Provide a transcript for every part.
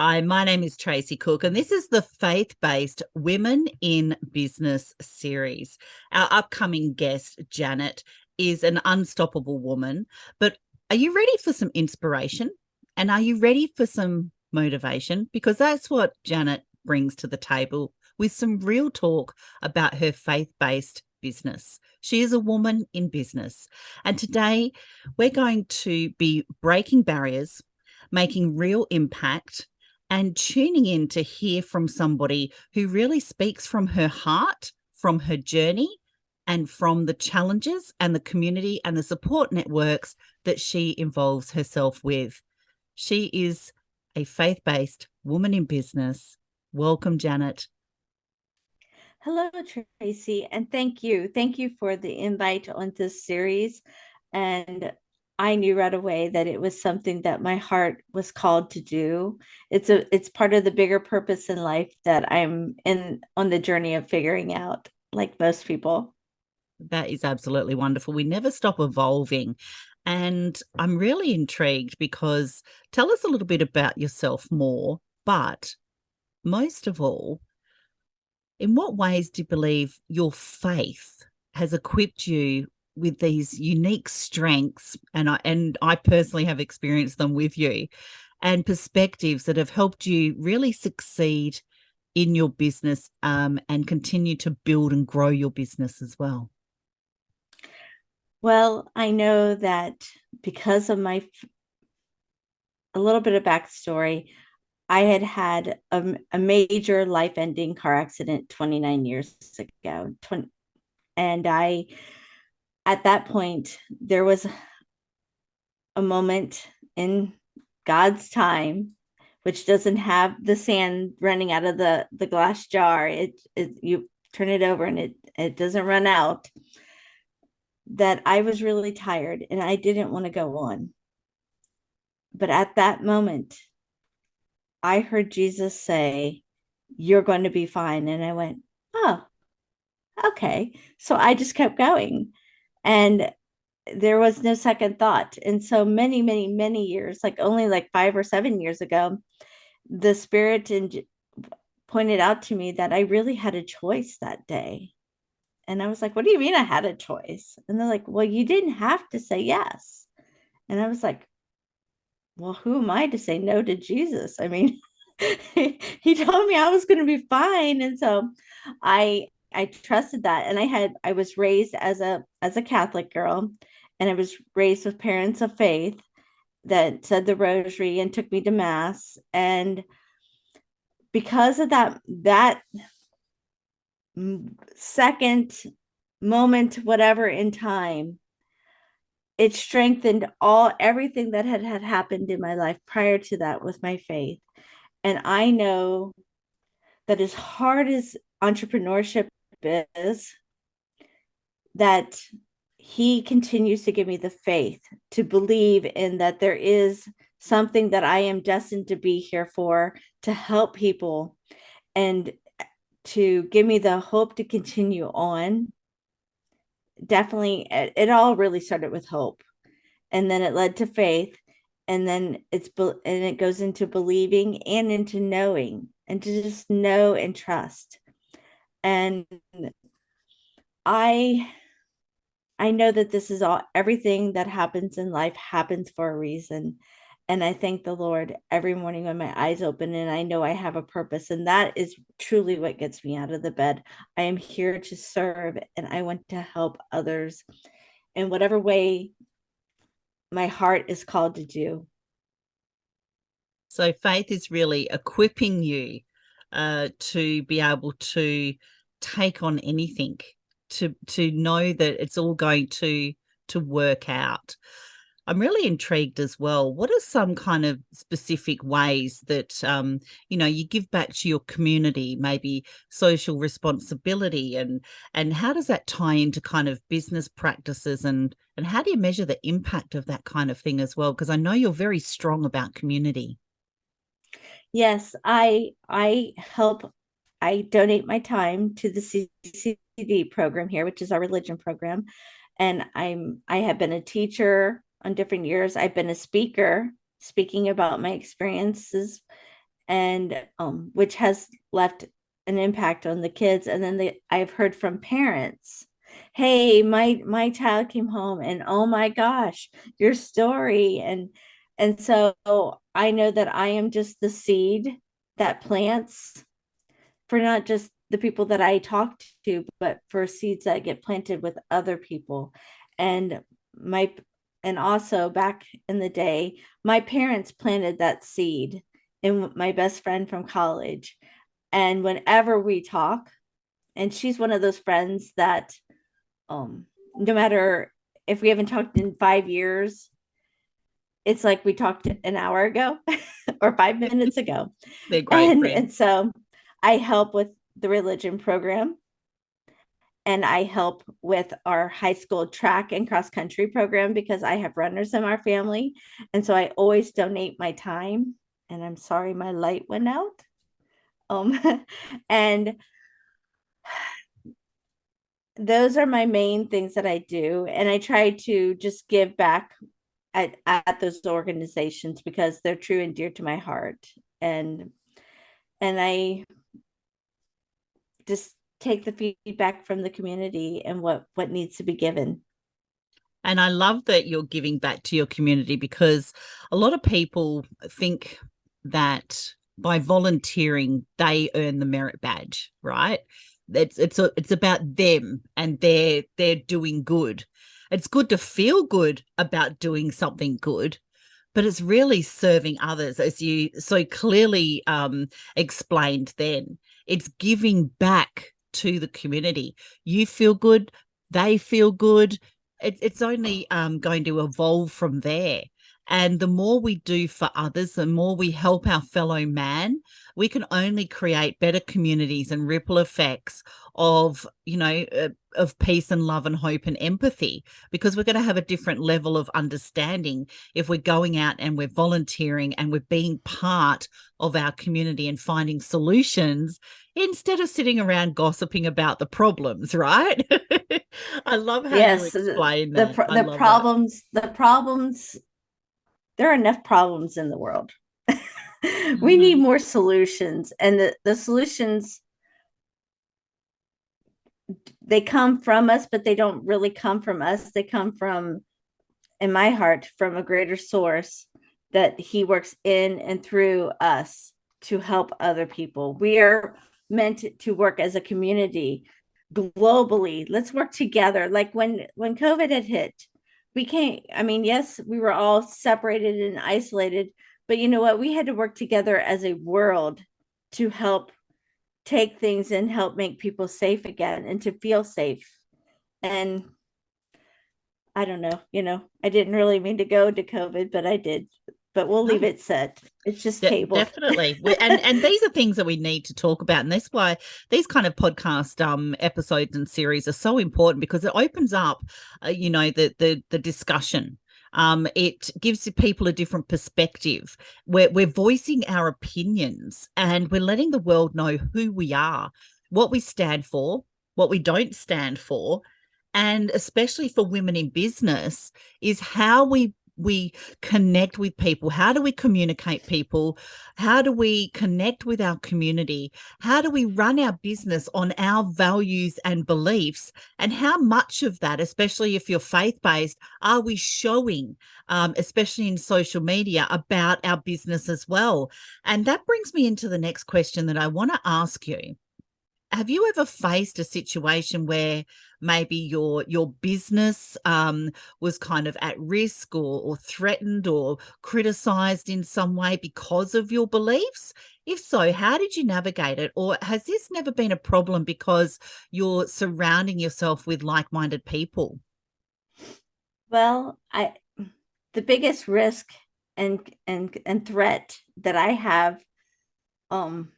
Hi, my name is Tracy Cook, and this is the Faith Based Women in Business series. Our upcoming guest, Janet, is an unstoppable woman. But are you ready for some inspiration? And are you ready for some motivation? Because that's what Janet brings to the table with some real talk about her faith based business. She is a woman in business. And today we're going to be breaking barriers, making real impact and tuning in to hear from somebody who really speaks from her heart, from her journey, and from the challenges and the community and the support networks that she involves herself with. She is a faith based woman in business. Welcome, Janet. Hello, Tracy, and thank you. Thank you for the invite on this series. And I knew right away that it was something that my heart was called to do. It's part of the bigger purpose in life that I'm in on the journey of figuring out, like most people. That is absolutely wonderful. We never stop evolving. And I'm really intrigued because tell us a little bit about yourself more, but most of all, in what ways do you believe your faith has equipped you with these unique strengths? And I personally have experienced them with you, and perspectives that have helped you really succeed in your business, and continue to build and grow your business as well. Well, I know that because of a little bit of backstory, I had had a major life-ending car accident 29 years ago. And at that point, there was a moment in God's time, which doesn't have the sand running out of the glass jar. It you turn it over and it doesn't run out. That I was really tired and I didn't want to go on. But at that moment, I heard Jesus say, "You're going to be fine." And I went, "Oh, okay." So I just kept going. And there was no second thought. And so many years, like only like 5 or 7 years ago, the spirit pointed out to me that I really had a choice that day. And I was like, "What do you mean I had a choice?" And they're like, "Well, you didn't have to say yes." And I was like, "Well, who am I to say no to Jesus?" I mean, he told me I was going to be fine. And so I trusted that. And I was raised as a Catholic girl, and I was raised with parents of faith that said the rosary and took me to mass. And because of that second moment, whatever in time, it strengthened all everything that had happened in my life prior to that with my faith. And I know that as hard as entrepreneurship is, that he continues to give me the faith to believe in that there is something that I am destined to be here for, to help people, and to give me the hope to continue on. Definitely, it all really started with hope, and then it led to faith, and then it goes into believing and into knowing, and to just know and trust. And I I know that this is all everything that happens in life happens for a reason. And I thank the Lord every morning when my eyes open and I know I have a purpose. And that is truly what gets me out of the bed. I am here to serve and I want to help others in whatever way my heart is called to do. So faith is really equipping you, to be able to take on anything, to know that it's all going to work out. I'm really intrigued as well. What are some kind of specific ways that, you give back to your community, maybe social responsibility, and how does that tie into kind of business practices, and how do you measure the impact of that kind of thing as well? Because I know you're very strong about community. Yes, I donate my time to the CCD program here, which is our religion program. And I have been a teacher on different years. I've been a speaker speaking about my experiences and which has left an impact on the kids. And then I've heard from parents, hey, my child came home and oh my gosh, your story. And so I know that I am just the seed that plants for not just the people that I talk to, but for seeds that get planted with other people. And my and also back in the day, my parents planted that seed in my best friend from college. And whenever we talk, and she's one of those friends that no matter if we haven't talked in 5 years, it's like we talked an hour ago or 5 minutes ago. They're great And friends. so I help with the religion program, and I help with our high school track and cross country program because I have runners in our family. And so I always donate my time. And I'm sorry my light went out. Um, and those are my main things that I do. And I try to just give back at those organizations because they're true and dear to my heart. And I just take the feedback from the community and what needs to be given. And I love that you're giving back to your community, because a lot of people think that by volunteering they earn the merit badge, right? It's about them and they're doing good. It's good to feel good about doing something good, but it's really serving others, as you so clearly explained then. It's giving back to the community. You feel good, they feel good. It's only going to evolve from there. And the more we do for others, the more we help our fellow man, we can only create better communities and ripple effects of, of peace and love and hope and empathy, because we're going to have a different level of understanding if we're going out and we're volunteering and we're being part of our community and finding solutions instead of sitting around gossiping about the problems, right? I love how you Yes, explain that. I the love that. problems, there are enough problems in the world. We need Mm-hmm. more solutions, and the solutions, they come from us, but they don't really come from us. They come from, in my heart, from a greater source, that he works in and through us to help other people. We are meant to work as a community globally. Let's work together. Like when COVID had hit, we can't, I mean, yes, we were all separated and isolated, but you know what? We had to work together as a world to help take things and help make people safe again and to feel safe. And I don't know, I didn't really mean to go to COVID, but I did. But we'll leave No, it set. It's just tabled. definitely. And these are things that we need to talk about, and that's why these kind of podcast episodes and series are so important, because it opens up the discussion. It gives people a different perspective. We're voicing our opinions, and we're letting the world know who we are, what we stand for, what we don't stand for. And especially for women in business, is how we connect with people. How do we communicate people? How do we connect with our community? How do we run our business on our values and beliefs? And how much of that, especially if you're faith-based, are we showing, especially in social media, about our business as well? And that brings me into the next question that I want to ask you. Have you ever faced a situation where maybe your business was kind of at risk, or threatened or criticized in some way because of your beliefs? If so, how did you navigate it? Or has this never been a problem because you're surrounding yourself with like-minded people? Well, I the biggest risk and threat that I have um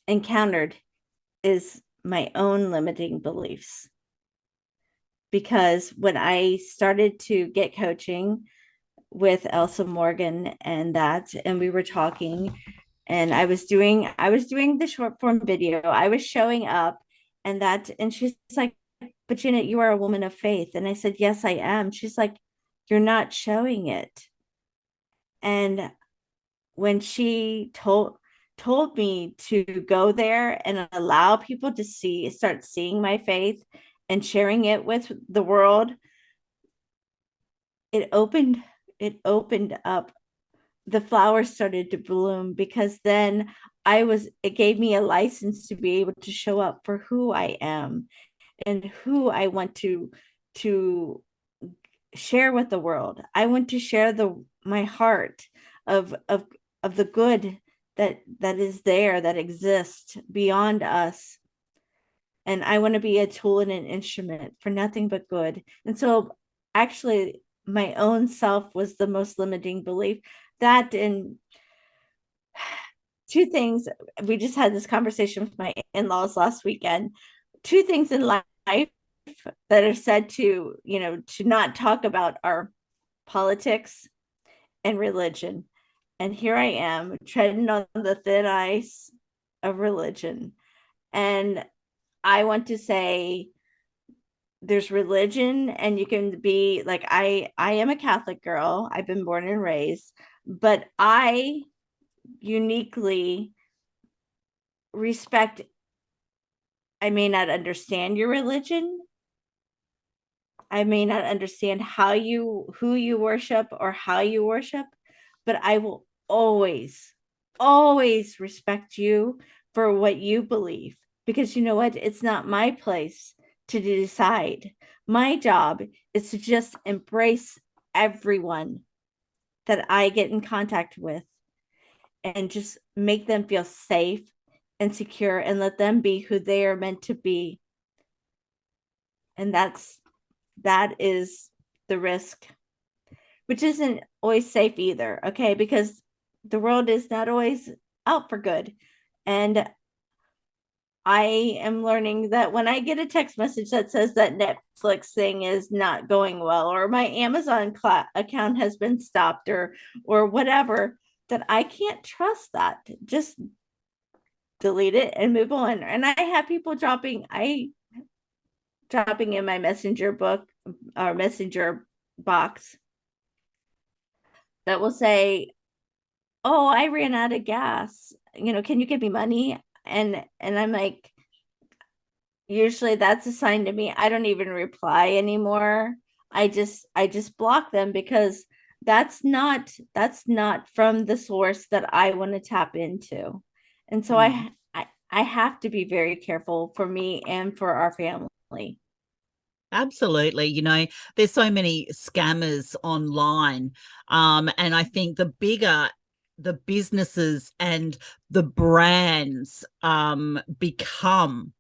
encountered is my own limiting beliefs. Because when I started to get coaching with Elsa Morgan and we were talking, and I was doing the short form video. I was showing up, and she's like, "But Janet, you are a woman of faith." And I said, "Yes, I am." She's like, "You're not showing it." And when she told told me to go there and allow people to start seeing my faith and sharing it with the world, it opened up. The flowers started to bloom, because then it gave me a license to be able to show up for who I am and who I want to share with the world. I want to share my heart of the good that is there, that exists beyond us. And I want to be a tool and an instrument for nothing but good. And so actually my own self was the most limiting belief. That, and two things, we just had this conversation with my in-laws last weekend. Two things in life that are said to, to not talk about are politics and religion. And here I am treading on the thin ice of religion. And I want to say there's religion, and you can be like, I am a Catholic girl. I've been born and raised, but I uniquely respect. I may not understand your religion. I may not understand who you worship or how you worship, but I will always, always respect you for what you believe. Because you know what? It's not my place to decide. My job is to just embrace everyone that I get in contact with and just make them feel safe and secure and let them be who they are meant to be. And that is the risk, which isn't always safe either. Okay. Because the world is not always out for good. And I am learning that when I get a text message that says that Netflix thing is not going well, or my Amazon account has been stopped, or whatever, that I can't trust that. Just delete it and move on. And I have people dropping in my messenger book or messenger box that will say, "Oh, I ran out of gas. Can you give me money?" And I'm like, usually that's a sign to me. I don't even reply anymore. I just block them, because that's not from the source that I want to tap into. And so Mm. I have to be very careful for me and for our family. Absolutely. There's so many scammers online. And I think the bigger the businesses and the brands become,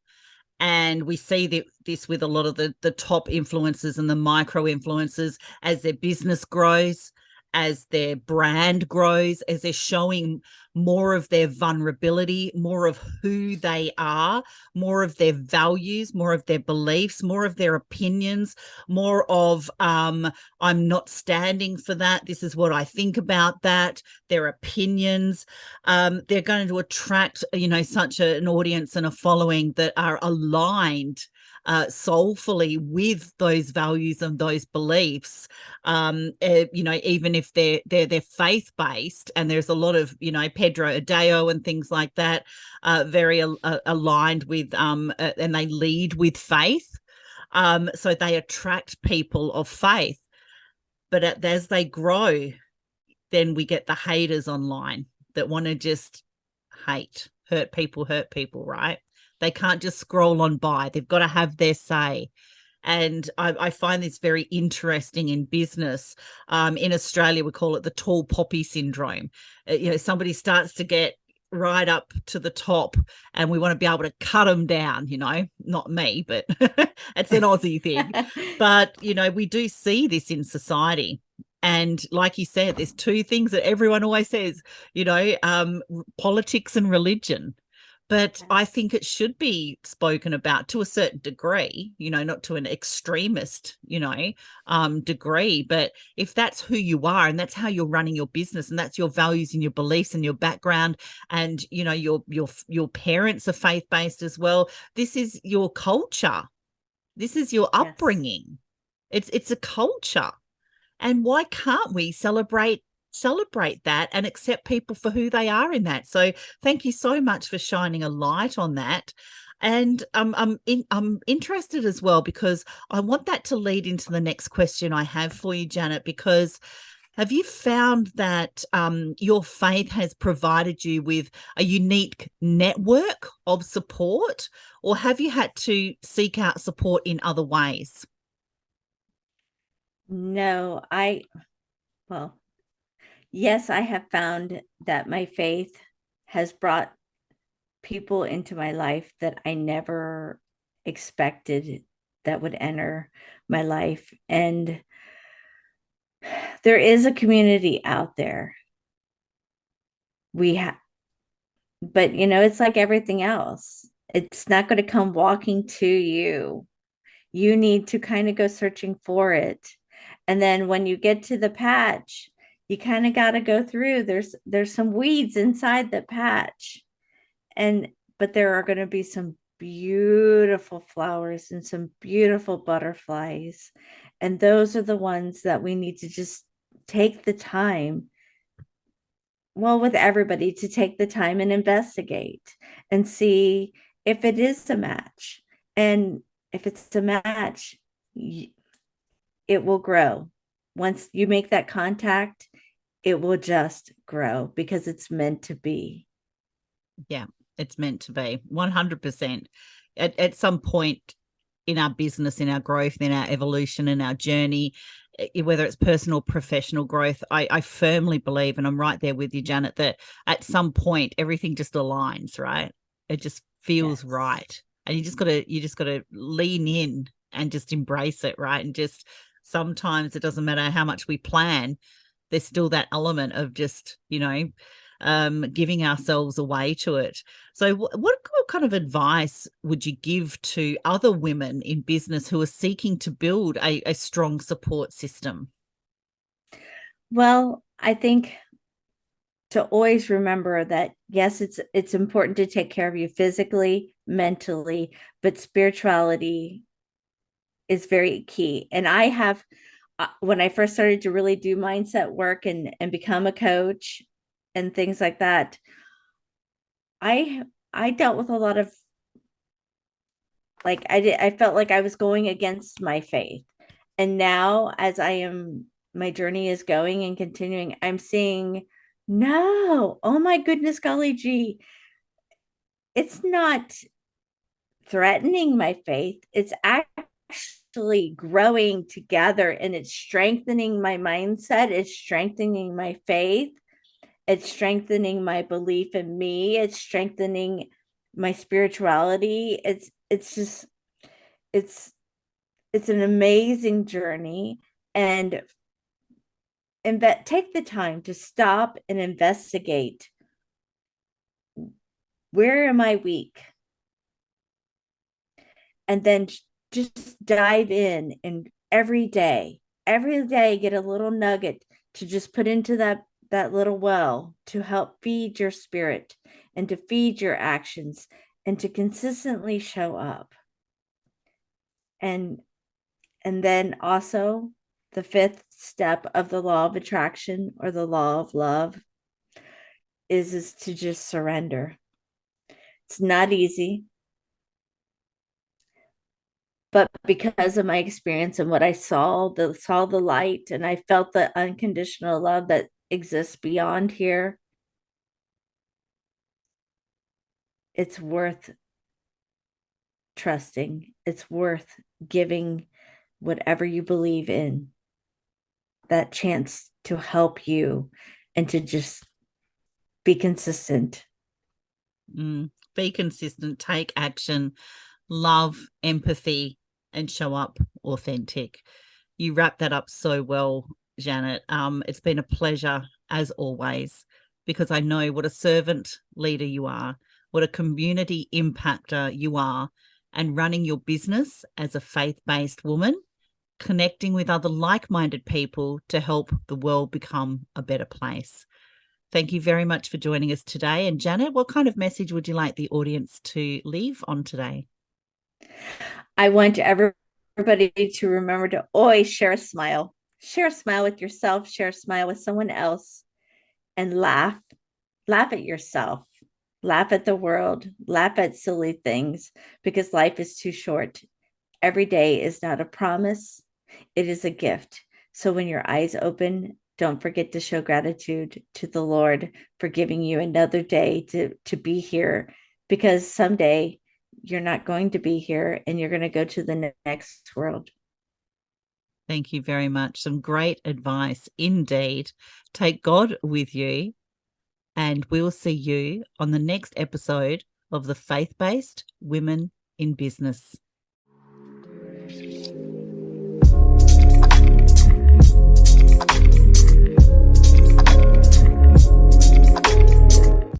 and we see this with a lot of the top influencers and the micro influencers, as their business grows, as their brand grows, as they're showing more of their vulnerability, more of who they are, more of their values, more of their beliefs, more of their opinions, more of I'm not standing for that, this is what I think about that, their opinions. They're going to attract such an audience and a following that are aligned soulfully with those values and those beliefs. Even if they're faith based, and there's a lot of Pedro Adao and things like that, very aligned with and they lead with faith. So they attract people of faith, but as they grow, then we get the haters online that want to just hurt people, right? They can't just scroll on by. They've got to have their say. And I find this very interesting in business. In Australia, we call it the tall poppy syndrome. Somebody starts to get right up to the top, and we want to be able to cut them down. Not me, but it's an Aussie thing. But we do see this in society. And like you said, there's two things that everyone always says, politics and religion. But I think it should be spoken about to a certain degree, not to an extremist, degree. But if that's who you are and that's how you're running your business and that's your values and your beliefs and your background, and your parents are faith-based as well, this is your culture. This is your Yes. upbringing. It's a culture. And why can't we celebrate celebrate that and accept people for who they are in that. So thank you so much for shining a light on that. And I'm interested as well, because I want that to lead into the next question I have for you, Janet, because have you found that your faith has provided you with a unique network of support, or have you had to seek out support in other ways? No, well, yes, I have found that my faith has brought people into my life that I never expected that would enter my life. And there is a community out there. We have, but it's like everything else. It's not going to come walking to you. You need to kind of go searching for it. And then when you get to the patch, you kind of got to go through. There's some weeds inside the patch. And but there are going to be some beautiful flowers and some beautiful butterflies. And those are the ones that we need to just take the time, well, with everybody, to take the time and investigate and see if it is a match. And if it's a match, it will grow. Once you make that contact, it will just grow because it's meant to be. Yeah, it's meant to be 100%. At some point in our business, in our growth, in our evolution, in our journey, whether it's personal, professional growth, I firmly believe, and I'm right there with you, Janet, that at some point everything just aligns, right? It just feels Yes. right. And you just gotta lean in and just embrace it, right? And just sometimes it doesn't matter how much we plan, there's still that element of just, giving ourselves away to it. So what kind of advice would you give to other women in business who are seeking to build a strong support system? Well, I think to always remember that yes, it's important to take care of you physically, mentally, but spirituality is very key. And I have, when I first started to really do mindset work and become a coach and things like that, I dealt with a lot of, like, I felt like I was going against my faith. And now as my journey is going and continuing, I'm seeing, no, oh my goodness, golly gee, it's not threatening my faith. It's actually growing together, and it's strengthening my mindset. It's strengthening my faith. It's strengthening my belief in me. It's strengthening my spirituality. It's just, it's it's an amazing journey. And take the time to stop and investigate, where am I weak, and then just dive in, and every day get a little nugget to just put into that little well to help feed your spirit and to feed your actions and to consistently show up. And and then also, the fifth step of the law of attraction, or the law of love, is to just surrender. It's not easy, but because of my experience and what I saw the light, and I felt the unconditional love that exists beyond here, it's worth trusting. It's worth giving whatever you believe in that chance to help you and to just be consistent. Be consistent, take action, love, empathy, and show up authentic. You wrap that up so well, Janet. It's been a pleasure as always, because I know what a servant leader you are, what a community impactor you are, and running your business as a faith-based woman, connecting with other like-minded people to help the world become a better place. Thank you very much for joining us today. And Janet, what kind of message would you like the audience to leave on today? I want everybody to remember to always share a smile. Share a smile with yourself, share a smile with someone else. and laugh at yourself, laugh at the world, laugh at silly things, because life is too short. Every day is not a promise, it is a gift. So when your eyes open, don't forget to show gratitude to the Lord for giving you another day to be here, because someday you're not going to be here and you're going to go to the next world. Thank you very much. Some great advice indeed. Take God with you, and we'll see you on the next episode of the Faith Based Women in Business.